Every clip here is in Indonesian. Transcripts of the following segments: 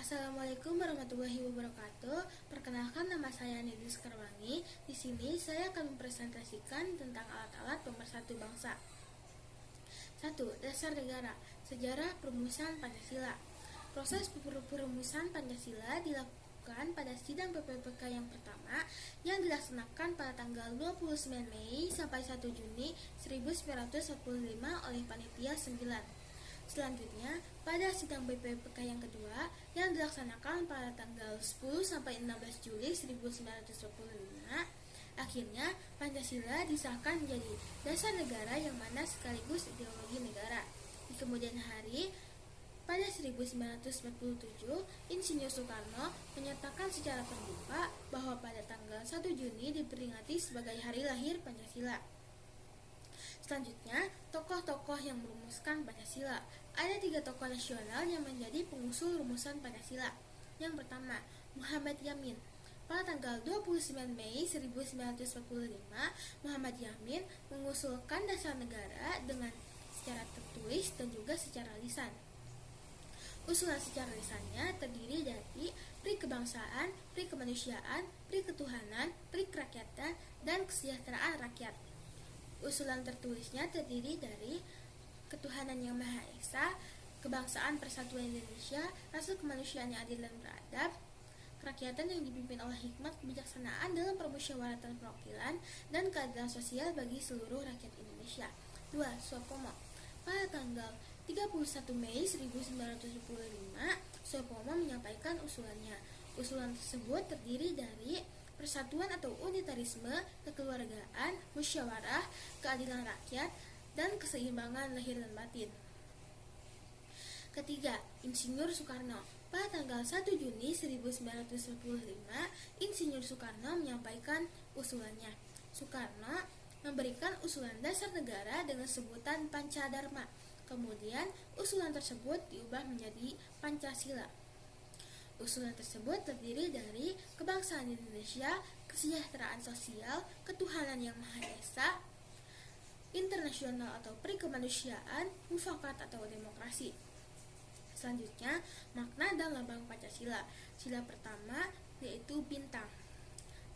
Assalamualaikum warahmatullahi wabarakatuh. Perkenalkan, nama saya Nidis Karwangi. Di sini saya akan mempresentasikan tentang alat-alat pemersatu bangsa. 1. Dasar negara. Sejarah perumusan Pancasila. Proses perumusan Pancasila dilakukan pada sidang PPPK yang pertama yang dilaksanakan pada tanggal 29 Mei sampai 1 Juni 1945 oleh Panitia 9. Selanjutnya, pada sidang BPPK yang kedua yang dilaksanakan pada tanggal 10 sampai 16 Juli 1945, akhirnya Pancasila disahkan menjadi dasar negara yang mana sekaligus ideologi negara. Di kemudian hari, pada 1947, Insinyur Soekarno menyatakan secara terbuka bahwa pada tanggal 1 Juni diperingati sebagai hari lahir Pancasila. Selanjutnya, tokoh-tokoh yang merumuskan Pancasila. Ada 3 tokoh nasional yang menjadi pengusul rumusan Pancasila. Yang pertama, Muhammad Yamin. Pada tanggal 29 Mei 1945, Muhammad Yamin mengusulkan dasar negara dengan secara tertulis dan juga secara lisan. Usulan secara lisannya terdiri dari pri kebangsaan, pri kemanusiaan, pri ketuhanan, pri kerakyatan, dan kesejahteraan rakyat. Usulan tertulisnya terdiri dari ketuhanan yang Maha Esa, kebangsaan persatuan Indonesia, rasa kemanusiaan yang adil dan beradab, kerakyatan yang dipimpin oleh hikmat kebijaksanaan dalam permusyawaratan perwakilan, dan keadilan sosial bagi seluruh rakyat Indonesia. 2. Suartomo. Pada tanggal 31 Mei 1945, Suartomo menyampaikan usulannya. Usulan tersebut terdiri dari persatuan atau unitarisme, kekeluargaan, musyawarah, keadilan rakyat, dan keseimbangan lahir dan batin. Ketiga, Insinyur Soekarno. Pada tanggal 1 Juni 1945, Insinyur Soekarno menyampaikan usulannya. Soekarno memberikan usulan dasar negara dengan sebutan Pancadharma. Kemudian, usulan tersebut diubah menjadi Pancasila. Usulan tersebut terdiri dari kebangsaan Indonesia, kesejahteraan sosial, ketuhanan yang Maha Esa, internasional atau pri kemanusiaan, mufakat atau demokrasi. Selanjutnya, makna dan lambang Pancasila. Sila pertama yaitu bintang.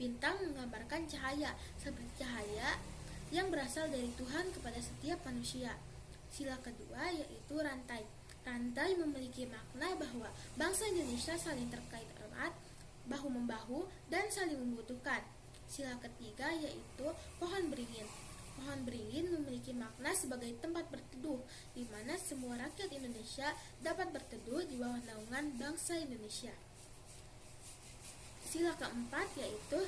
Bintang menggambarkan cahaya, seperti cahaya yang berasal dari Tuhan kepada setiap manusia. Sila kedua yaitu rantai. Rantai memiliki makna bahwa bangsa Indonesia saling terkait erat, bahu-membahu, dan saling membutuhkan. Sila ketiga yaitu pohon beringin. Pohon beringin memiliki makna sebagai tempat berteduh, di mana semua rakyat Indonesia dapat berteduh di bawah naungan bangsa Indonesia. Sila keempat yaitu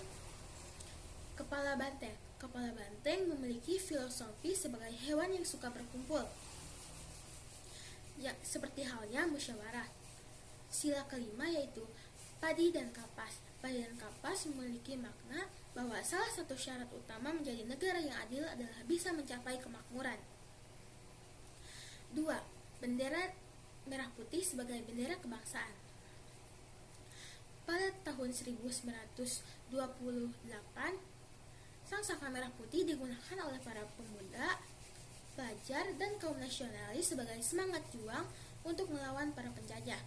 kepala banteng. Kepala banteng memiliki filosofi sebagai hewan yang suka berkumpul, ya, seperti halnya musyawarah. Sila kelima yaitu padi dan kapas. Padi dan kapas memiliki makna bahwa salah satu syarat utama menjadi negara yang adil adalah bisa mencapai kemakmuran. 2. Bendera merah putih sebagai bendera kebangsaan. Pada tahun 1928, sangsaka merah putih digunakan oleh para pemuda, pelajar, dan kaum nasionalis sebagai semangat juang untuk melawan para penjajah.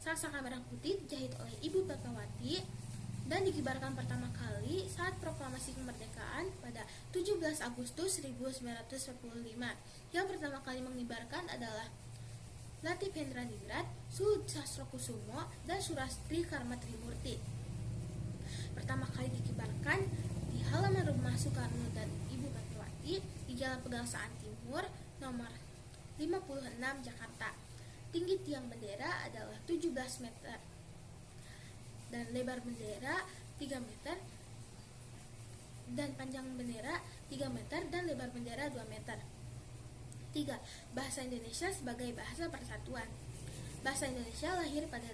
Sangsaka merah putih dijahit oleh Ibu Fatmawati dan dikibarkan pertama kali saat proklamasi kemerdekaan pada 17 Agustus 1945. Yang pertama kali mengibarkan adalah Latif Hendraningrat, Sud Sastrokusumo, dan Surastri Karma Trimurti. Pertama kali dikibarkan di halaman rumah Soekarno dan Ibu Fatmawati di Jalan Pegangsaan Timur, nomor 56, Jakarta. Tinggi tiang bendera adalah 17 meter dan lebar bendera 3 meter dan panjang bendera 3 meter dan lebar bendera 2 meter. 3. Bahasa Indonesia sebagai bahasa persatuan. Bahasa Indonesia lahir pada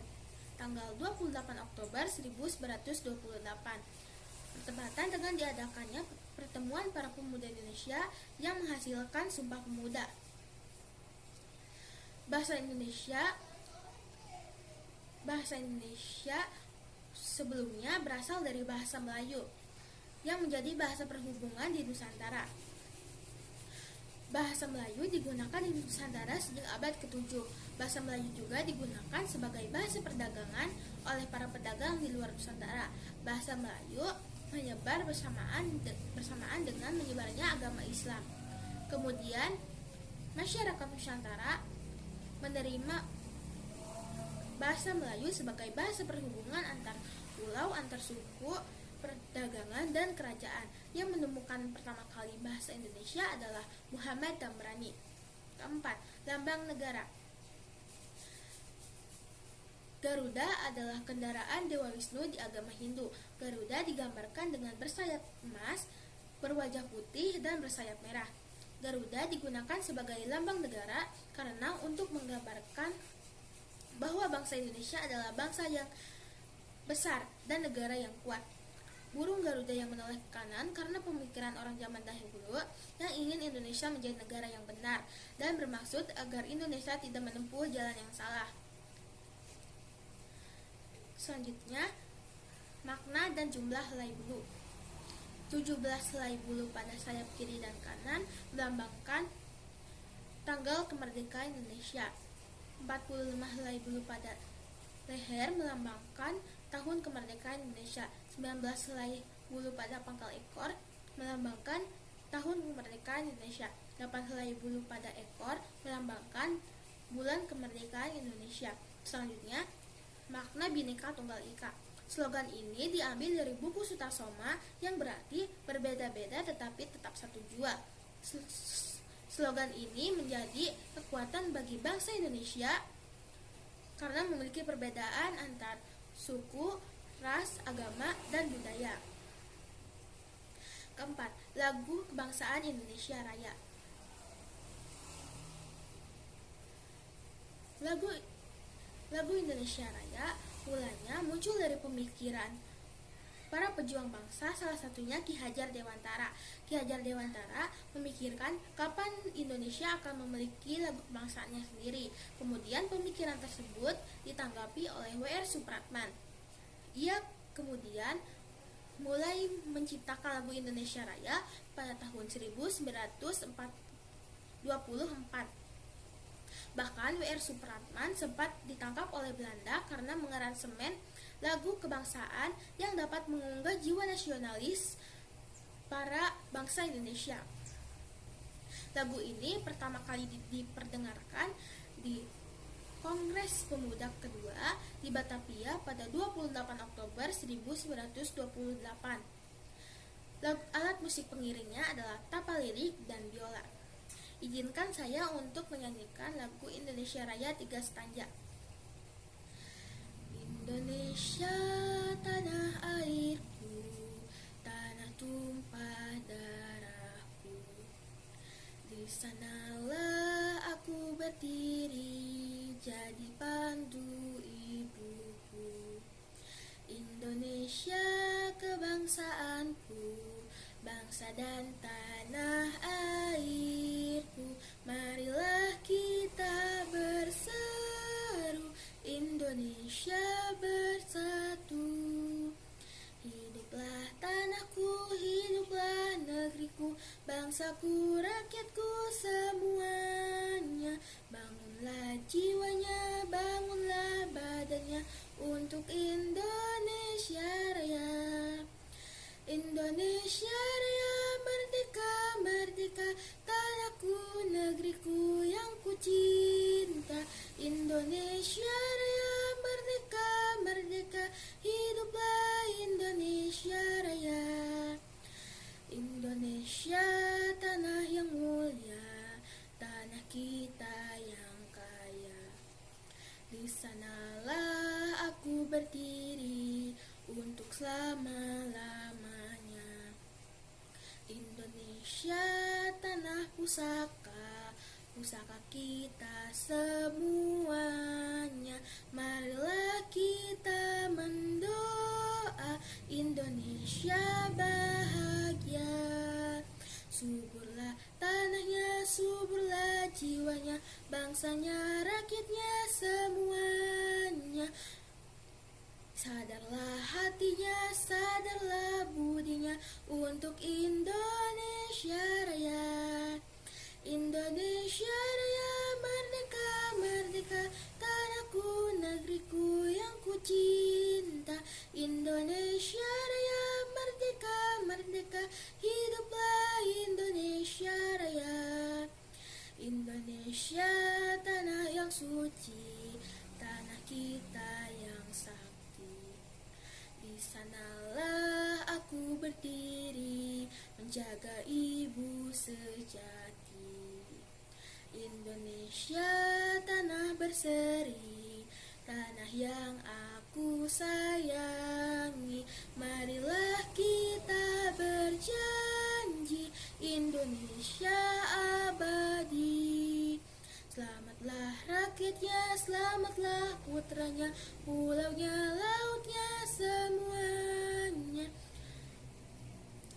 tanggal 28 Oktober 1928, bertepatan dengan diadakannya pertemuan para pemuda Indonesia yang menghasilkan Sumpah Pemuda. Bahasa Indonesia sebelumnya berasal dari bahasa Melayu yang menjadi bahasa perhubungan di Nusantara. Bahasa Melayu digunakan di Nusantara sejak abad ke-7. Bahasa Melayu juga digunakan sebagai bahasa perdagangan oleh para pedagang di luar Nusantara. Bahasa Melayu menyebar bersamaan dengan menyebarnya agama Islam. Kemudian, masyarakat Nusantara menerima bahasa Melayu sebagai bahasa perhubungan antar pulau, antar suku, perdagangan, dan kerajaan. Yang menemukan pertama kali bahasa Indonesia adalah Muhammad Damrani. Keempat, lambang negara. Garuda adalah kendaraan Dewa Wisnu di agama Hindu. Garuda digambarkan dengan bersayap emas, berwajah putih, dan bersayap merah. Garuda digunakan sebagai lambang negara karena untuk menggambarkan bahwa bangsa Indonesia adalah bangsa yang besar dan negara yang kuat. Burung Garuda yang menoleh ke kanan karena pemikiran orang zaman dahulu yang ingin Indonesia menjadi negara yang benar dan bermaksud agar Indonesia tidak menempuh jalan yang salah. Selanjutnya, makna dan jumlah helai bulu. 17 helai bulu pada sayap kiri dan kanan melambangkan tanggal kemerdekaan Indonesia. 45 helai bulu pada leher melambangkan tahun kemerdekaan Indonesia. 19 helai bulu pada pangkal ekor melambangkan tahun kemerdekaan Indonesia. 8 helai bulu pada ekor melambangkan bulan kemerdekaan Indonesia. Selanjutnya, makna Bhinneka Tunggal Ika. Slogan ini diambil dari buku Sutasoma yang berarti berbeda-beda tetapi tetap satu jua. Slogan ini menjadi kekuatan bagi bangsa Indonesia karena memiliki perbedaan antar suku, ras, agama, dan budaya. Keempat, lagu kebangsaan Indonesia Raya. Lagu Indonesia Raya mulanya muncul dari pemikiran para pejuang bangsa, salah satunya Ki Hajar Dewantara. Ki Hajar Dewantara memikirkan kapan Indonesia akan memiliki lagu kebangsaannya sendiri. Kemudian pemikiran tersebut ditanggapi oleh W.R. Supratman. Ia kemudian mulai menciptakan lagu Indonesia Raya pada tahun 1924. Bahkan W.R. Supratman sempat ditangkap oleh Belanda karena mengaransemen lagu kebangsaan yang dapat mengunggah jiwa nasionalis para bangsa Indonesia. Lagu ini pertama kali diperdengarkan di Kongres Pemuda kedua di Batavia pada 28 Oktober 1928. Alat musik pengiringnya adalah tapa lirik dan biola. Izinkan saya untuk menyanyikan lagu Indonesia Raya 3 stanza. Indonesia tanah airku, tanah tumpah darahku. Di sanalah aku berdiri, jadi pandu ibuku. Indonesia kebangsaanku, bangsa dan tanah airku. Marilah kita berseru, Indonesia bersatu. Hiduplah tanahku, hiduplah negeriku, bangsaku, rakyatku semuanya. Bangunlah jiwanya, bangunlah badannya untuk Indonesia Raya. Indonesia Raya merdeka, merdeka, tanahku, negeriku yang ku cinta. Indonesia Raya merdeka, merdeka, hiduplah Indonesia Raya. Indonesia tanah yang mulia, tanah kita yang kaya. Di sanalah aku berdiri untuk selama-lamanya. Indonesia tanah pusaka, pusaka kita semuanya. Marilah kita mendoa Indonesia bahagia. Suburlah tanahnya, suburlah jiwanya, bangsanya, rakyatnya semuanya. Sadarlah hatinya, sadarlah budinya untuk Indonesia Raya. Indonesia Raya merdeka, merdeka, menjaga ibu sejati. Indonesia tanah berseri, tanah yang aku sayangi. Marilah kita berjanji, Indonesia abadi. Selamatlah rakyatnya, selamatlah putranya, pulaunya, lautnya, semuanya.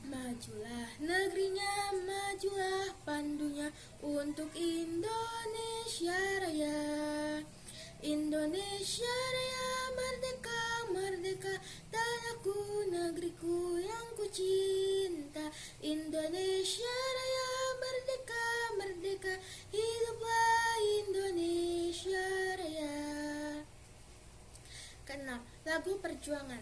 Majulah negerinya, majulah pandunya untuk Indonesia Raya. Indonesia Raya merdeka, merdeka, tanahku, negeriku yang ku cinta. Indonesia Raya merdeka, merdeka, hiduplah Indonesia Raya. Keenam, lagu perjuangan.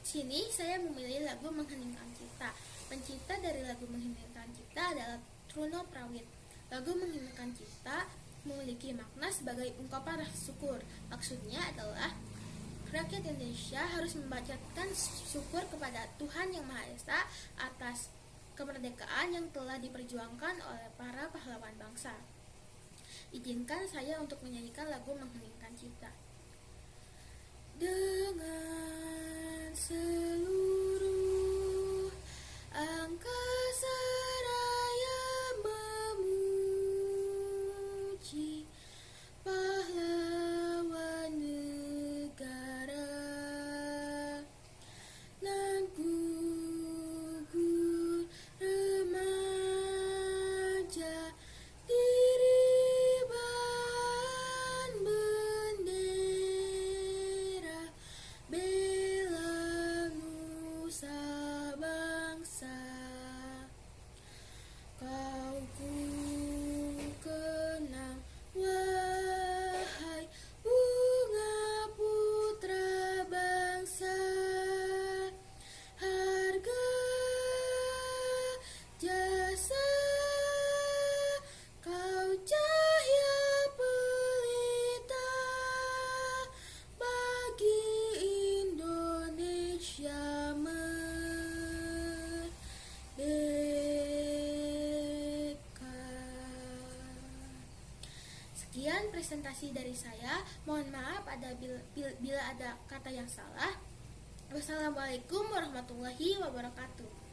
Sini saya memilih lagu Mengheningkan Cipta. Pencipta dari lagu Mengheningkan Cipta adalah Truno Prawit. Lagu Mengheningkan Cipta memiliki makna sebagai ungkapan rasa syukur. Maksudnya adalah rakyat Indonesia harus membacakan syukur kepada Tuhan Yang Maha Esa atas kemerdekaan yang telah diperjuangkan oleh para pahlawan bangsa. Izinkan saya untuk menyanyikan lagu Mengheningkan Cipta. Dengan seluruh angkasa raya memuji pahlawan negara, nan gugur remaja diriban bendera, bela nusa bangsa. Kau ku kenang, wahai bunga putra bangsa. Harga jasa kau cahaya pelita bagi Indonesia merdeka. Sekian presentasi dari saya. Mohon maaf bila ada kata yang salah. Wassalamualaikum warahmatullahi wabarakatuh.